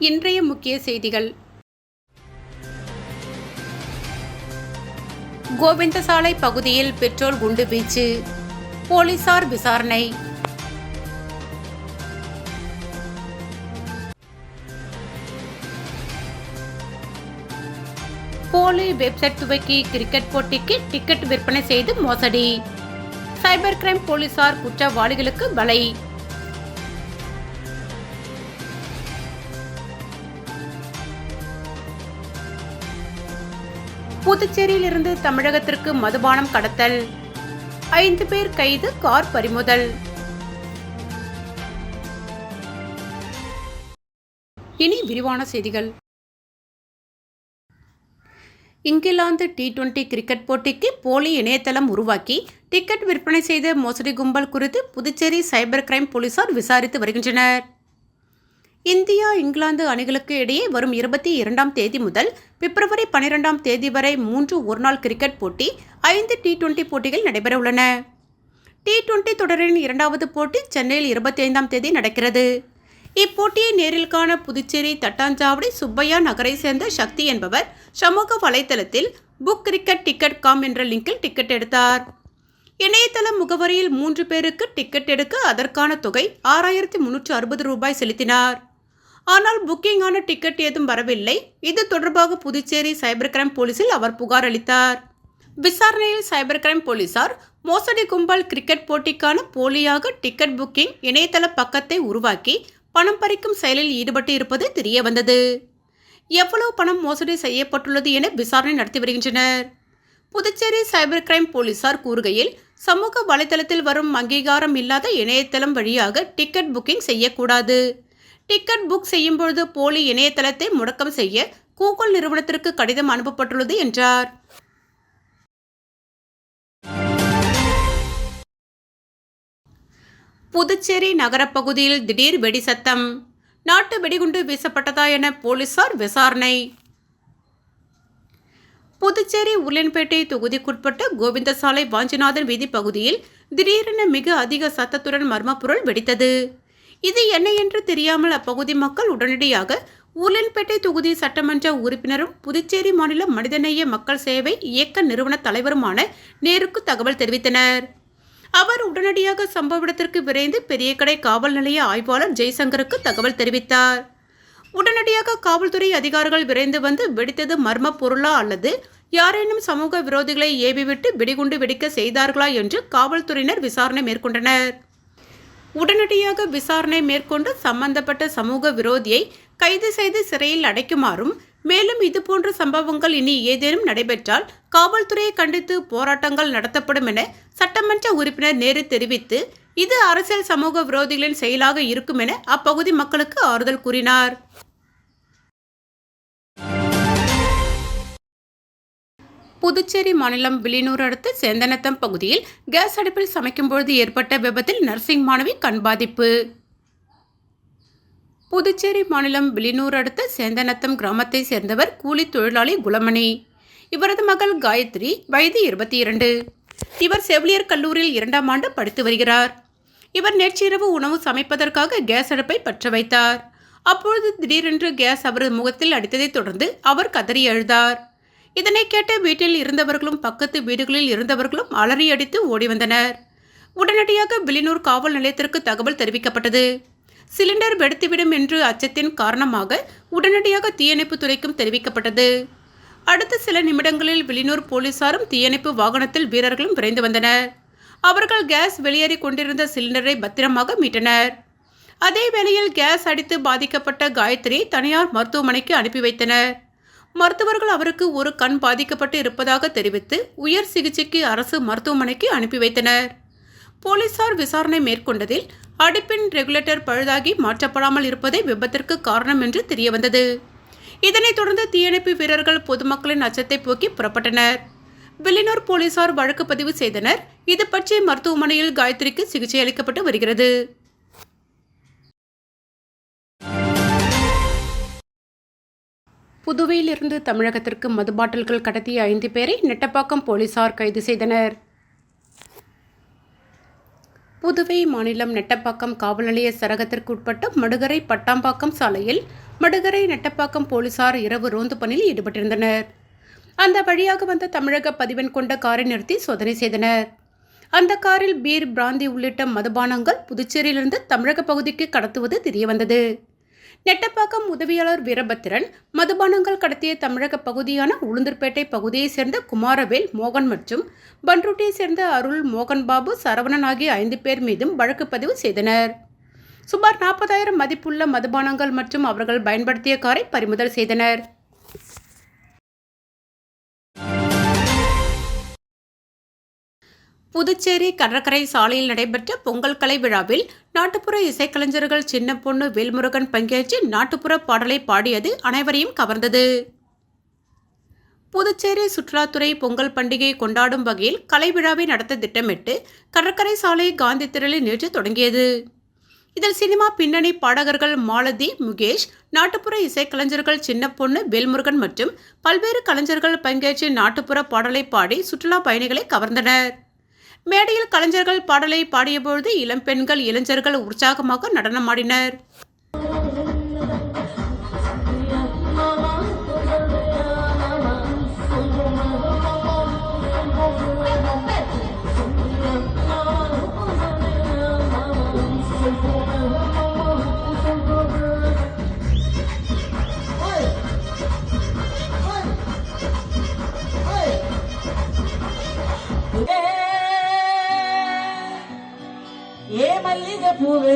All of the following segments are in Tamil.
இன்றைய முக்கிய செய்திகள். கோவிந்தசாலை பகுதியில் பெட்ரோல் குண்டு வீச்சு, போலீசார் விசாரணை. போலி வெப்சைட் துவக்கி கிரிக்கெட் போட்டிக்கு டிக்கெட் விற்பனை செய்து மோசடி, சைபர் கிரைம் போலீசார் குற்றவாளிகளுக்கு பலை. புதுச்சேரியிலிருந்து தமிழகத்திற்கு மதுபானம் கடத்தல், 5 பேர் கைது, கார் பறிமுதல். இனி விரிவான செய்திகள். இங்கிலாந்து T20 கிரிக்கெட் போட்டிக்கு போலி இணையதளம் உருவாக்கி டிக்கெட் விற்பனை செய்த மோசடி கும்பல் குறித்து புதுச்சேரி சைபர் கிரைம் போலீசார் விசாரித்து வருகின்றனர். இந்தியா இங்கிலாந்து அணிகளுக்கு இடையே வரும் 22ஆம் தேதி முதல் பிப்ரவரி 12ஆம் தேதி வரை 3 ஒருநாள் கிரிக்கெட் போட்டி, 5 T20 போட்டிகள் நடைபெற உள்ளன. T20 தொடரின் 2வது போட்டி சென்னையில் 25ஆம் தேதி நடக்கிறது. இப்போட்டியை நேரில் காண புதுச்சேரி தட்டாஞ்சாவடி சுப்பையா நகரை சேர்ந்த சக்தி என்பவர் சமூக வலைதளத்தில் புக் கிரிக்கெட் டிக்கெட் காம் என்ற லிங்கில் டிக்கெட் எடுத்தார். இணையதள முகவரியில் 3 பேருக்கு டிக்கெட் எடுக்க அதற்கான தொகை 6360 ரூபாய் செலுத்தினார். ஆனால் புக்கிங் ஆன டிக்கெட் ஏதும் வரவில்லை. இது தொடர்பாக புதுச்சேரி சைபர் கிரைம் போலீசில் அவர் புகார் அளித்தார். விசாரணையில் சைபர் கிரைம் போலீசார் மோசடி கும்பல் கிரிக்கெட் போட்டிக்கான போலியாக டிக்கெட் புக்கிங் இணையதள பக்கத்தை உருவாக்கி பணம் பறிக்கும் செயலில் ஈடுபட்டு இருப்பது தெரிய வந்தது. எவ்வளவு பணம் மோசடி செய்யப்பட்டுள்ளது என விசாரணை நடத்தி வருகின்றனர். புதுச்சேரி சைபர் கிரைம் போலீசார் கூறுகையில், சமூக வலைதளத்தில் வரும் அங்கீகாரம் இல்லாத இணையதளம் வழியாக டிக்கெட் புக்கிங் செய்யக்கூடாது. டிக்கெட் புக் செய்யும் பொழுது போலி இணையதளத்தை முடக்கம் செய்ய கூகுள் நிறுவனத்திற்கு கடிதம் அனுப்பப்பட்டுள்ளது என்றார். புதுச்சேரி நகரப்பகுதியில் திடீர் வெடி சத்தம், நாட்டு வெடிகுண்டு வீசப்பட்டதா என போலீசார் விசாரணை. புதுச்சேரி உருளையன்பேட்டை தொகுதிக்குட்பட்ட கோவிந்தசாலை வாஞ்சிநாதன் வீதி பகுதியில் திடீரென மிக அதிக சத்தத்துடன் மர்ம பொருள் வெடித்தது. இது என்ன என்று தெரியாமல் அப்பகுதி மக்கள் உடனடியாக உருளையன்பேட்டை தொகுதி சட்டமன்ற உறுப்பினரும் புதுச்சேரி மாநில மனிதநேய மக்கள் சேவை இயக்க நிறுவன தலைவருமான நேருக்கு தகவல் தெரிவித்தனர். அவர் உடனடியாக சம்பவ இடத்திற்கு விரைந்து பெரியகடை காவல் நிலைய ஆய்வாளர் ஜெய்சங்கருக்கு தகவல் தெரிவித்தார். உடனடியாக காவல்துறை அதிகாரிகள் விரைந்து வந்து வெடித்தது மர்ம பொருளா அல்லது யாரேனும் சமூக விரோதிகளை ஏவிவிட்டு வெடிகுண்டு வெடிக்க செய்தார்களா என்று காவல்துறையினர் விசாரணை மேற்கொண்டனர். உடனடியாக விசாரணை மேற்கொண்டு சம்பந்தப்பட்ட சமூக விரோதியை கைது செய்து சிறையில் அடைக்குமாறும், மேலும் இதுபோன்ற சம்பவங்கள் இனி ஏதேனும் நடைபெற்றால் காவல்துறையை கண்டித்து போராட்டங்கள் நடத்தப்படும் என சட்டமன்ற உறுப்பினர் நேரு தெரிவித்து, இது அரசியல் சமூக விரோதிகளின் செயலாக இருக்கும் என அப்பகுதி மக்களுக்கு ஆறுதல் கூறினார். புதுச்சேரி மாநிலம் வில்லியனூர் அடுத்த சேந்தநத்தம் பகுதியில் கேஸ் அடுப்பில் சமைக்கும்பொழுது ஏற்பட்ட விபத்தில் நர்சிங் மாணவி கண் பாதிப்பு. புதுச்சேரி மாநிலம் வில்லியனூர் அடுத்த சேந்தநத்தம் கிராமத்தை சேர்ந்தவர் கூலி தொழிலாளி குலமணி. இவரது மகள் காயத்ரி, வயது 22. இவர் செவிலியர் கல்லூரியில் 2ஆம் ஆண்டு படித்து வருகிறார். இவர் நேற்றிரவு உணவு சமைப்பதற்காக கேஸ் அடுப்பை பற்ற வைத்தார். அப்பொழுது திடீரென்று கேஸ் அவரது முகத்தில் அடித்ததை தொடர்ந்து அவர் கதறி அழுதார். இதனை கேட்ட வீட்டில் இருந்தவர்களும் பக்கத்து வீடுகளில் இருந்தவர்களும் அலறி அடித்து ஓடி வந்தனர். உடனடியாக வில்லியனூர் காவல் நிலையத்திற்கு தகவல் தெரிவிக்கப்பட்டது. சிலிண்டர் வெடித்துவிடும் என்று அச்சத்தின் காரணமாக உடனடியாக தீயணைப்பு துறைக்கும் தெரிவிக்கப்பட்டது. அடுத்த சில நிமிடங்களில் வில்லியனூர் போலீசாரும் தீயணைப்பு வாகனத்தில் வீரர்களும் விரைந்து வந்தனர். அவர்கள் கேஸ் வெளியேறி கொண்டிருந்த சிலிண்டரை பத்திரமாக மீட்டனர். அதே வேளையில் கேஸ் அடித்து பாதிக்கப்பட்ட காயத்ரியை தனியார் மருத்துவமனைக்கு அனுப்பி வைத்தனர். மருத்துவர்கள் அவருக்கு ஒரு கண் பாதிக்கப்பட்டு இருப்பதாக தெரிவித்து உயர் சிகிச்சைக்கு அரசு மருத்துவமனைக்கு அனுப்பி வைத்தனர். போலீசார் விசாரணை மேற்கொண்டதில் அடுப்பின் ரெகுலேட்டர் பழுதாகி மாற்றப்படாமல் இருப்பதே விபத்திற்கு காரணம் என்று தெரியவந்தது. இதனைத் தொடர்ந்து தீயணைப்பு வீரர்கள் பொதுமக்களின் அச்சத்தை போக்கி புறப்பட்டனர். வில்லியனூர் போலீசார் வழக்கு பதிவு செய்தனர். இது பற்றி மருத்துவமனையில் காயத்ரிக்கு சிகிச்சை அளிக்கப்பட்டு வருகிறது. புதுவையிலிருந்து தமிழகத்திற்கு மது பாட்டில்கள் கடத்திய 5 பேரை நெட்டப்பாக்கம் போலீசார் கைது செய்தனர். புதுவை மாநிலம் நெட்டப்பாக்கம் காவல் நிலைய சரகத்திற்கு உட்பட்ட மடுகரை பட்டாம்பாக்கம் சாலையில் மடுகரை நெட்டப்பாக்கம் போலீசார் இரவு ரோந்து பணியில் ஈடுபட்டிருந்தனர். அந்த வழியாக வந்த தமிழக பதிவெண் கொண்ட காரை நிறுத்தி சோதனை செய்தனர். அந்த காரில் பீர், பிராந்தி உள்ளிட்ட மதுபானங்கள் புதுச்சேரியிலிருந்து தமிழக பகுதிக்கு கடத்துவது தெரியவந்தது. நெட்டப்பாக்கம் உதவியாளர் வீரபத்திரன் மதுபானங்கள் கடத்திய தமிழக பகுதியான உளுந்தூர்பேட்டை பகுதியைச் சேர்ந்த குமாரவேல், மோகன் மற்றும் பன்ருட்டியைச் சேர்ந்த அருள், மோகன் பாபு, சரவணன் ஆகிய 5 பேர் மீதும் வழக்கு பதிவு செய்தனர். சுமார் 40,000 மதிப்புள்ள மதுபானங்கள் மற்றும் அவர்கள் பயன்படுத்திய காரை பறிமுதல் செய்தனர். புதுச்சேரி கடற்கரை சாலையில் நடைபெற்ற பொங்கல் கலை விழாவில் நாட்டுப்புற இசைக்கலைஞர்கள் சின்ன பொண்ணு, வேல்முருகன் பங்கேற்று நாட்டுப்புற பாடலை பாடியது அனைவரையும் கவர்ந்தது. புதுச்சேரி சுற்றுலாத்துறை பொங்கல் பண்டிகையை கொண்டாடும் வகையில் கலை விழாவை நடத்த திட்டமிட்டு கடற்கரை சாலை காந்தி திடலில் நேற்று தொடங்கியது. இதில் சினிமா பின்னணி பாடகர்கள் மாலதி, முகேஷ், நாட்டுப்புற இசைக்கலைஞர்கள் சின்ன பொண்ணு, வேல்முருகன் மற்றும் பல்வேறு கலைஞர்கள் பங்கேற்று நாட்டுப்புற பாடலை பாடி சுற்றுலா பயணிகளை கவர்ந்தனர். மேடையில் கலைஞர்கள் பாடலை பாடியபொழுது இளம் பெண்கள், இளைஞர்கள் உற்சாகமாக நடனமாடினர். மல்லிகை பூவே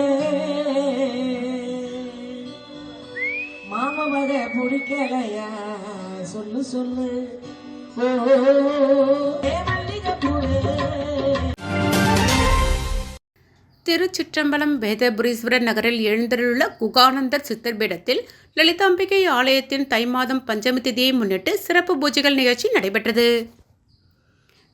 மாமா மக பிடிக்கலையா சொல்லு சொல்லு மல்லிகை பூவே. திருச்சிற்றம்பலம் வேதபுரீஸ்வரர் நகரில் எழுந்தருளுள்ள குகானந்தர் சித்தர் பீடத்தில் லலிதாம்பிகை ஆலயத்தின் தை மாதம் பஞ்சமி திதியை முன்னிட்டு சிறப்பு பூஜைகள் நிகழ்ச்சி நடைபெற்றது.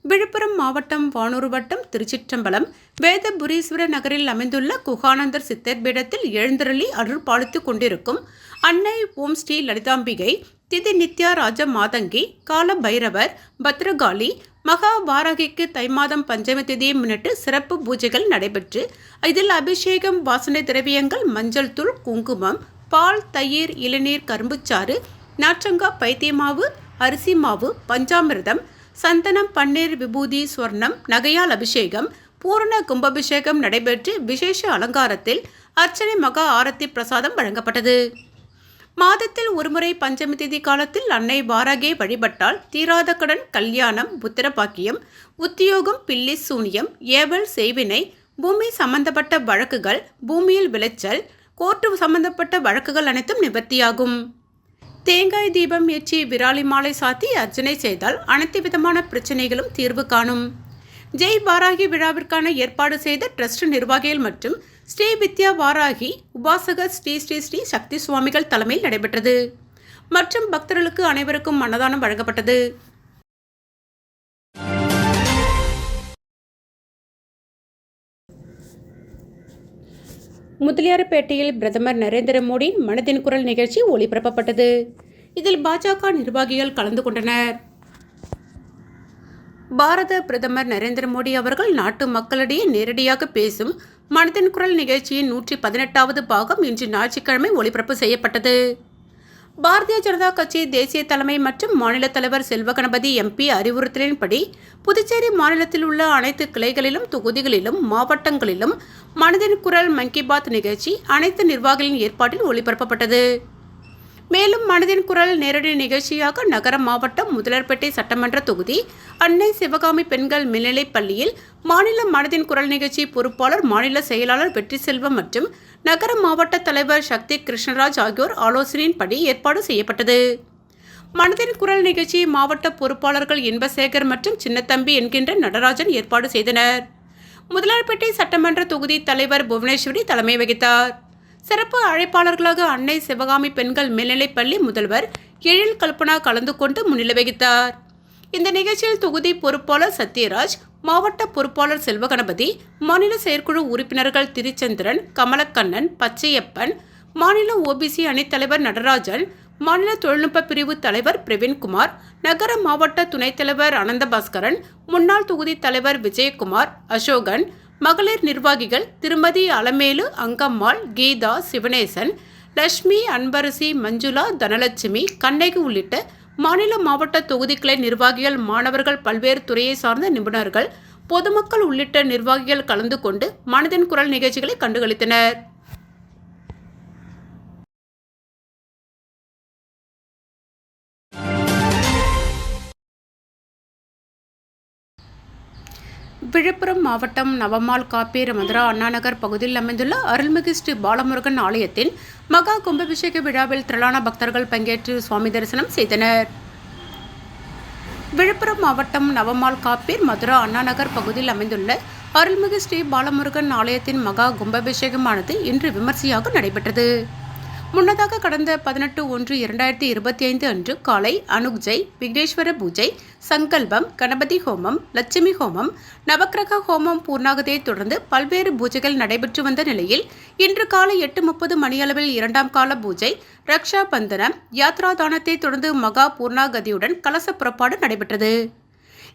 விழுப்புரம் மாவட்டம் வானூர் வட்டம் திருச்சிற்றம்பலம் வேதபுரீஸ்வரர் நகரில் அமைந்துள்ள குகானந்தர் சித்தர் பீடத்தில் எழுந்தருளி அருள் பாலித்துக் கொண்டிருக்கும் அன்னை ஓம் ஸ்ரீ லலிதாம்பிகை, திதி நித்யா ராஜ மாதங்கி, கால பைரவர், பத்ரகாளி, மகா வாராகிக்கு தை மாதம் பஞ்சமி திதியை முன்னிட்டு சிறப்பு பூஜைகள் நடைபெற்று இதில் அபிஷேகம், வாசனை திரவியங்கள், மஞ்சள் தூள், குங்குமம், பால், தயிர், இளநீர், கரும்புச்சாறு, நாற்றங்கா, பைத்தியமாவு, அரிசி மாவு, பஞ்சாமிர்தம், சந்தனம், பன்னீர், விபூதி, ஸ்வர்ணம், நகையால் அபிஷேகம், பூரண கும்பாபிஷேகம் நடைபெற்று விசேஷ அலங்காரத்தில் அர்ச்சனை, மகா ஆரத்தி பிரசாதம் வழங்கப்பட்டது. மாதத்தில் ஒருமுறை பஞ்சமி திதி காலத்தில் அன்னை வாராகியை வழிபட்டால் தீராத கடன், கல்யாணம், புத்திர பாக்கியம், உத்தியோகம், பில்லி சூனியம், ஏவல், செய்வினை, பூமி சம்பந்தப்பட்ட வழக்குகள், பூமியில் விளைச்சல், கோர்ட்டு சம்பந்தப்பட்ட வழக்குகள் அனைத்தும் நிவர்த்தியாகும். தேங்காய் தீபம் ஏற்றி விராலி மாலை சாத்தி அர்ச்சனை செய்தால் அனைத்து விதமான பிரச்சனைகளும் தீர்வு காணும். ஜெய் வாராகி விழாவிற்கான ஏற்பாடு செய்த ட்ரஸ்ட் நிர்வாகிகள் மற்றும் ஸ்ரீ வித்யா வாராகி உபாசகர் ஸ்ரீ ஸ்ரீ ஸ்ரீ சக்தி சுவாமிகள் தலைமையில் நடைபெற்றது. மற்றும் பக்தர்களுக்கு அனைவருக்கும் அன்னதானம் வழங்கப்பட்டது. முதலியார்பேட்டையில் பிரதமர் நரேந்திர மோடி மனதின் குரல் நிகழ்ச்சி ஒளிபரப்பப்பட்டது. இதில் பாஜக நிர்வாகிகள் கலந்து கொண்டனர். பாரத பிரதமர் நரேந்திர மோடி அவர்கள் நாட்டு மக்களிடையே நேரடியாக பேசும் மனதின் குரல் நிகழ்ச்சியின் 118வது பாகம் இன்று ஞாயிற்றுக்கிழமை ஒளிபரப்பு செய்யப்பட்டது. பாரதிய ஜனதா கட்சி தேசிய தலைமை மற்றும் மாநில தலைவர் செல்வகணபதி எம்பி அறிவுறுத்தலின்படி புதுச்சேரி மாநிலத்தில் உள்ள அனைத்து கிளைகளிலும், தொகுதிகளிலும், மாவட்டங்களிலும் மனதின் குரல் மன் கி பாத் நிகழ்ச்சி அனைத்து நிர்வாகிகளின் ஏற்பாட்டில் ஒளிபரப்பப்பட்டது. மேலும் மனதின் குரல் நேரடி நிகழ்ச்சியாக நகர மாவட்டம் முதலர்பேட்டை சட்டமன்ற தொகுதி அன்னை சிவகாமி பெண்கள் மேல்நிலைப் பள்ளியில் மாநில மனதின் குரல் நிகழ்ச்சி பொறுப்பாளர், மாநில செயலாளர் வெற்றி செல்வம் மற்றும் நகர மாவட்ட தலைவர் சக்தி கிருஷ்ணராஜ் ஆகியோர் ஆலோசனையின்படி ஏற்பாடு செய்யப்பட்டது. மனதின் குரல் நிகழ்ச்சி மாவட்ட பொறுப்பாளர்கள் இன்பசேகர் மற்றும் சின்னத்தம்பி என்கின்ற நடராஜன் ஏற்பாடு செய்தனர். முதலார்பேட்டை சட்டமன்ற தொகுதி தலைவர் புவனேஸ்வரி தலைமை வகித்தார். சிறப்பு அழைப்பாளர்களாக அன்னை சிவகாமி பெண்கள் மேல்நிலைப்பள்ளி முதல்வர் எழில் கல்பனா கலந்து கொண்டு முன்னிலை வகித்தார். இந்த நிகழ்ச்சியில் தொகுதி பொறுப்பாளர் சத்யராஜ், மாவட்ட பொறுப்பாளர் செல்வகணபதி, மாநில செயற்குழு உறுப்பினர்கள் திருச்சந்திரன், கமலக்கண்ணன், பச்சையப்பன், மாநில ஓபிசி அணித்தலைவர் நடராஜன், மாநில தொழில்நுட்ப பிரிவு தலைவர் பிரவீன்குமார், நகர மாவட்ட துணைத் தலைவர் அனந்தபாஸ்கரன், முன்னாள் தொகுதி தலைவர் விஜயகுமார், அசோகன், மகளிர் நிர்வாகிகள் திருமதி அலமேலு, அங்கம்மாள், கீதா, சிவனேசன், லட்சுமி, அன்பரசி, மஞ்சுளா, தனலட்சுமி, கண்ணகி உள்ளிட்ட மாநில மாவட்ட தொகுதிகளை நிர்வாகிகள், மாணவர்கள், பல்வேறு துறையை சார்ந்த நிபுணர்கள், பொதுமக்கள் உள்ளிட்ட நிர்வாகிகள் கலந்து கொண்டு மனதின் குரல் நிகழ்ச்சிகளை கண்டுகளித்தனர். விழுப்புரம் மாவட்டம் நவமால் காப்பீர் மதுரா அண்ணாநகர் பகுதியில் அமைந்துள்ள அருள்மிகு ஸ்ரீ பாலமுருகன் ஆலயத்தின் மகா கும்பாபிஷேக விழாவில் திரளான பக்தர்கள் பங்கேற்று சுவாமி தரிசனம் செய்தனர். விழுப்புரம் மாவட்டம் நவமால் காப்பீர் மதுரா அண்ணாநகர் பகுதியில் அமைந்துள்ள அருள்மிகு ஸ்ரீ பாலமுருகன் ஆலயத்தின் மகா கும்பாபிஷேகமானது இன்று விமர்சையாக நடைபெற்றது. முன்னதாக கடந்த 18/1/2025 அன்று காலை அனுக்ஜை, விக்னேஸ்வர பூஜை, சங்கல்பம், கணபதி ஹோமம், லட்சுமி ஹோமம், நவக்கிரக ஹோமம் பூர்ணாகத்தை தொடர்ந்து பல்வேறு பூஜைகள் நடைபெற்று வந்த நிலையில் இன்று காலை 8:30 மணியளவில் 2ஆம் கால பூஜை, ரக்ஷா பந்தனம், யாத்ரா தானத்தை தொடர்ந்து மகா பூர்ணாகதியுடன் கலச புறப்பாடு நடைபெற்றது.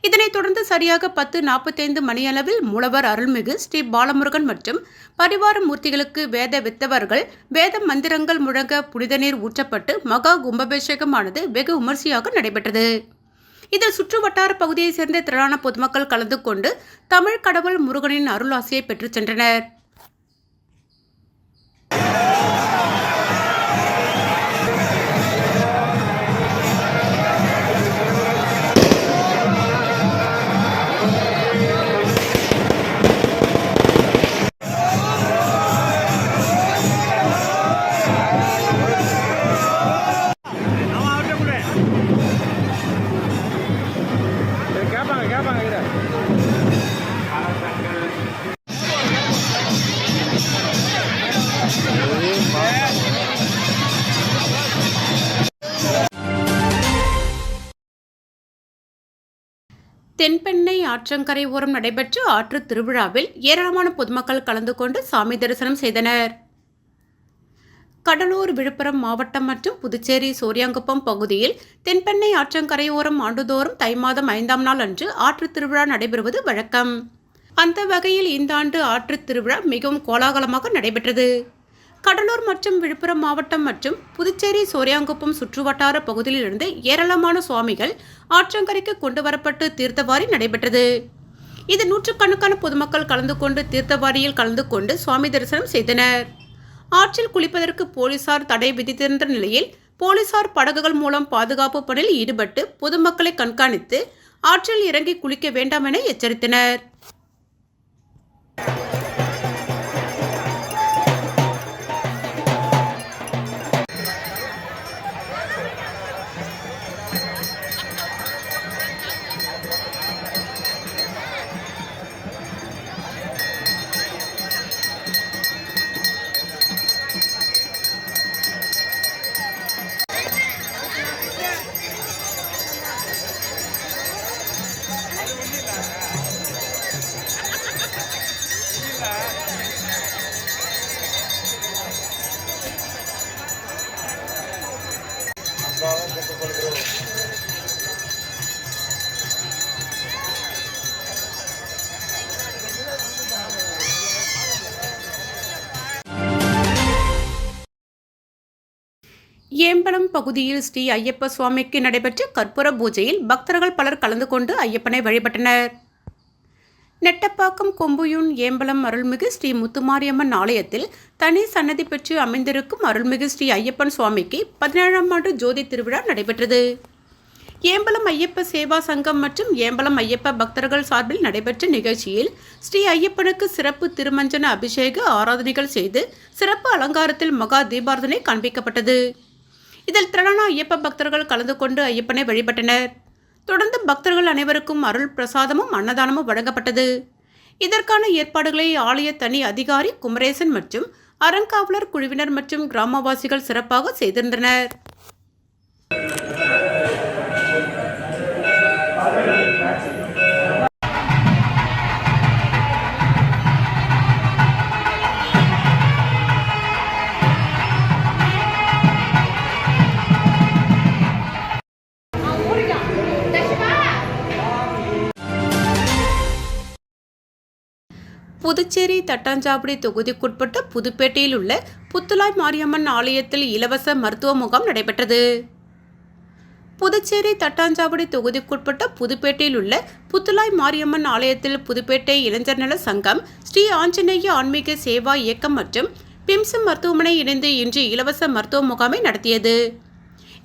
இதனைத் தொடர்ந்து சரியாக 10:45 மணியளவில் மூலவர் அருள்மிகு ஸ்ரீ பாலமுருகன் மற்றும் பரிவார மூர்த்திகளுக்கு வேத வித்தவர்கள் வேத மந்திரங்கள் முழங்க புனித நீர் ஊற்றப்பட்டு மகா கும்பாபிஷேகமானது வெகு விமர்சையாக நடைபெற்றது. இதில் சுற்று வட்டார பகுதியைச் சேர்ந்த திரளான பொதுமக்கள் கலந்து கொண்டு தமிழ் கடவுள் முருகனின் அருளாசியை பெற்றுச் சென்றனர். தென்பெண்ணை ஆற்றங்கரை ஓரம் நடைபெற்ற ஆற்று திருவிழாவில் ஏராளமான பொதுமக்கள் கலந்து கொண்டு சாமி தரிசனம் செய்தனர். கடலூர், விழுப்புரம் மாவட்டம் மற்றும் புதுச்சேரி சோரியாங்குப்பம் பகுதியில் தென்பெண்ணை ஆற்றங்கரையோரம் ஆண்டுதோறும் தை மாதம் 5ஆம் நாள் அன்று ஆற்று திருவிழா நடைபெறுவது வழக்கம். அந்த வகையில் இந்த ஆண்டு ஆற்று திருவிழா மிகவும் கோலாகலமாக நடைபெற்றது. கடலூர் மற்றும் விழுப்புரம் மாவட்டம் மற்றும் புதுச்சேரி சோரியாங்குப்பம் சுற்றுவட்டார பகுதியிலிருந்து ஏராளமான சுவாமிகள் ஆற்றங்கரைக்கு கொண்டு வரப்பட்டு தீர்த்தவாரி நடைபெற்றது. இதில் நூற்றுக்கணக்கான பொதுமக்கள் கலந்து கொண்டு தீர்த்தவாரியில் கலந்து கொண்டு சுவாமி தரிசனம் செய்தனர். ஆற்றில் குளிப்பதற்கு போலீசார் தடை விதித்திருந்த நிலையில் போலீசார் படகுகள் மூலம் பாதுகாப்பு பணியில் ஈடுபட்டு பொதுமக்களை கண்காணித்து ஆற்றில் இறங்கி குளிக்க வேண்டாம் என எச்சரித்தனர். ஏம்பலம் பகுதியில் ஸ்ரீ ஐயப்ப சுவாமிக்கு நடைபெற்ற கற்பூர பூஜையில் பக்தர்கள் பலர் கலந்து கொண்டு ஐயப்பனை வழிபட்டனர். நெட்டப்பாக்கம், கொம்புயூன், ஏம்பலம் அருள்மிகு ஸ்ரீ முத்துமாரியம்மன் ஆலயத்தில் தனி சன்னதி பெற்று அமைந்திருக்கும் அருள்மிகு ஸ்ரீ ஐயப்பன் சுவாமிக்கு 17ஆம் ஆண்டு ஜோதி திருவிழா நடைபெற்றது. ஏம்பலம் ஐயப்ப சேவா சங்கம் மற்றும் ஏம்பலம் ஐயப்ப பக்தர்கள் சார்பில் நடைபெற்ற நிகழ்ச்சியில் ஸ்ரீ ஐயப்பனுக்கு சிறப்பு திருமஞ்சன அபிஷேக ஆராதனைகள் செய்து சிறப்பு அலங்காரத்தில் மகா தீபாராதனை காண்பிக்கப்பட்டது. இதில் திரளான ஐயப்ப பக்தர்கள் கலந்து கொண்டு ஐயப்பனை வழிபட்டனர். தொடர்ந்து பக்தர்கள் அனைவருக்கும் அருள் பிரசாதமும் அன்னதானமும் வழங்கப்பட்டது. இதற்கான ஏற்பாடுகளை ஆலய தனி அதிகாரி குமரேசன் மற்றும் அறங்காவலர் குழுவினர் மற்றும் கிராமவாசிகள் சிறப்பாக செய்திருந்தனர். புதுச்சேரி புதுச்சேரி தட்டாஞ்சாவடி தொகுதிக்குட்பட்ட புதுப்பேட்டையில் உள்ள புத்துலாய் மாரியம்மன் ஆலயத்தில் இலவச மருத்துவ முகாம் நடைபெற்றது. புதுச்சேரி தட்டாஞ்சாவடி தொகுதிக்குட்பட்ட புதுப்பேட்டையில் உள்ள புத்துலாய் மாரியம்மன் ஆலயத்தில் புதுப்பேட்டை இளைஞர் நல சங்கம், ஸ்ரீ ஆஞ்சநேய ஆன்மீக சேவா இயக்கம் மற்றும் பிம்ஸ் மருத்துவமனை இணைந்து இன்று இலவச மருத்துவ முகாமை நடத்தியது.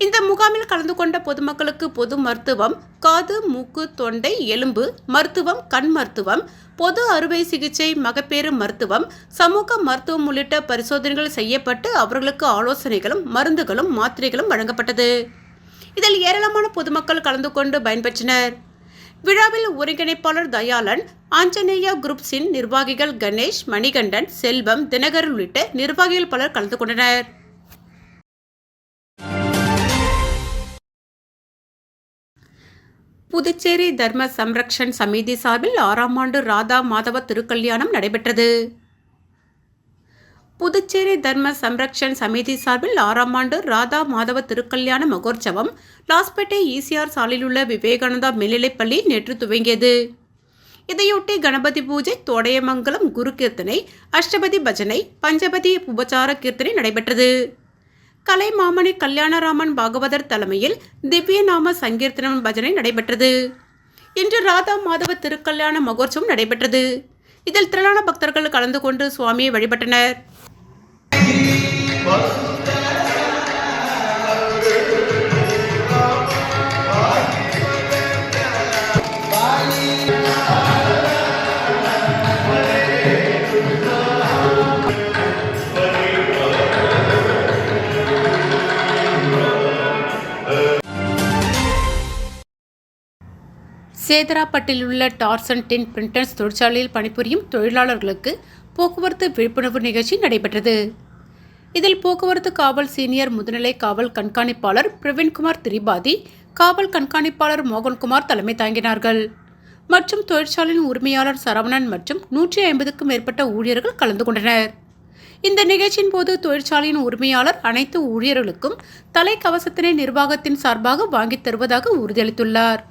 இந்த முகாமில் கலந்து கொண்ட பொதுமக்களுக்கு பொது மருத்துவம், காது, மூக்கு, தொண்டை, எலும்பு மருத்துவம், கண் மருத்துவம், பொது அறுவை சிகிச்சை, மகப்பேறு மருத்துவம், சமூக மருத்துவம் உள்ளிட்ட பரிசோதனைகள் செய்யப்பட்டு அவர்களுக்கு ஆலோசனைகளும் மருந்துகளும் மாத்திரைகளும் வழங்கப்பட்டது. இதில் ஏராளமான பொதுமக்கள் கலந்து கொண்டு பயன்பெற்றனர். விழாவில் ஒருங்கிணைப்பாளர் தயாளன், ஆஞ்சநேயா குரூப்ஸின் நிர்வாகிகள் கணேஷ், மணிகண்டன், செல்வம், தினகர் உள்ளிட்ட நிர்வாகிகள் பலர் கலந்து கொண்டனர். புதுச்சேரி தர்ம சம்ரக்ஷன் சமிதி சார்பில் 6ஆம் ஆண்டு ராதா மாதவ திருக்கல்யாணம் நடைபெற்றது. புதுச்சேரி தர்ம சம்ரக்ஷன் சமிதி சார்பில் 6ஆம் ஆண்டு ராதா மாதவ திருக்கல்யாண மகோற்சவம் லாஸ்பேட்டை ஈசிஆர் சாலையில் உள்ள விவேகானந்தா மேல்நிலைப்பள்ளி நேற்று துவங்கியது. இதையொட்டி கணபதி பூஜை, தோடையமங்கலம் குரு கீர்த்தனை, அஷ்டபதி பஜனை, பஞ்சபதி உபச்சார கீர்த்தனை நடைபெற்றது. கலைமாமணி கல்யாணராமன் பாகவதர் தலைமையில் திவ்ய நாம சங்கீர்த்தனம் பஜனை நடைபெற்றது. இன்று ராதா மாதவ திருக்கல்யாண மகோற்சவம் நடைபெற்றது. இதில் திரளான பக்தர்கள் கலந்து கொண்டு சுவாமியை வழிபட்டனர். சேதராப்பட்டில் உள்ள டார்சன் டின் பிரிண்டர்ஸ் தொழிற்சாலையில் பணிபுரியும் தொழிலாளர்களுக்கு போக்குவரத்து விழிப்புணர்வு நிகழ்ச்சி நடைபெற்றது. இதில் போக்குவரத்து காவல் சீனியர் முதுநிலை காவல் கண்காணிப்பாளர் பிரவீன்குமார் திரிபாதி, காவல் கண்காணிப்பாளர் மோகன்குமார் தலைமை தாங்கினார்கள். மற்றும் தொழிற்சாலையின் உரிமையாளர் சரவணன் மற்றும் 150க்கும் மேற்பட்ட ஊழியர்கள் கலந்து கொண்டனர். இந்த நிகழ்ச்சியின் போது தொழிற்சாலையின் உரிமையாளர் அனைத்து ஊழியர்களுக்கும் தலைக்கவசத்தினை நிர்வாகத்தின் சார்பாக வாங்கித் தருவதாக உறுதியளித்துள்ளார்.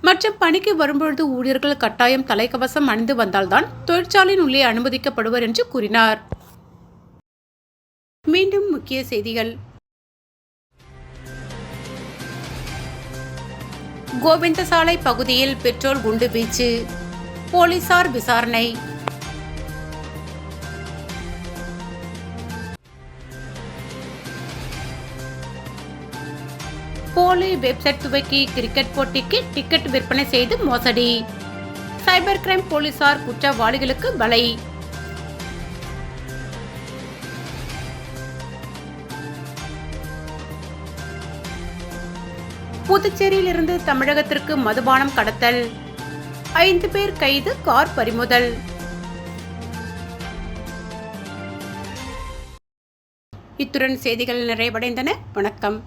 மற்றும் பணிக்கு வரும்பொழுது ஊழியர்கள் கட்டாயம் தலைக்கவசம் அணிந்து வந்தால்தான் தொழிற்சாலையின் உள்ளே அனுமதிக்கப்படுவர் என்று கூறினார். மீண்டும் முக்கிய செய்திகள். கோவிந்தசாலை பகுதியில் பெட்ரோல் குண்டு வீச்சு, போலீசார் விசாரணை. போலி வெப்சைட் துவக்கி கிரிக்கெட் போட்டிக்கு டிக்கெட் விற்பனை செய்து மோசடி, சைபர் கிரைம் போலீசார் குற்றவாளிகளுக்கு பலை. புதுச்சேரியில் இருந்து தமிழகத்திற்கு மதுபானம் கடத்தல், 5 பேர் கைது, கார் பறிமுதல். இத்துடன் செய்திகள் நிறைவடைந்தன. வணக்கம்.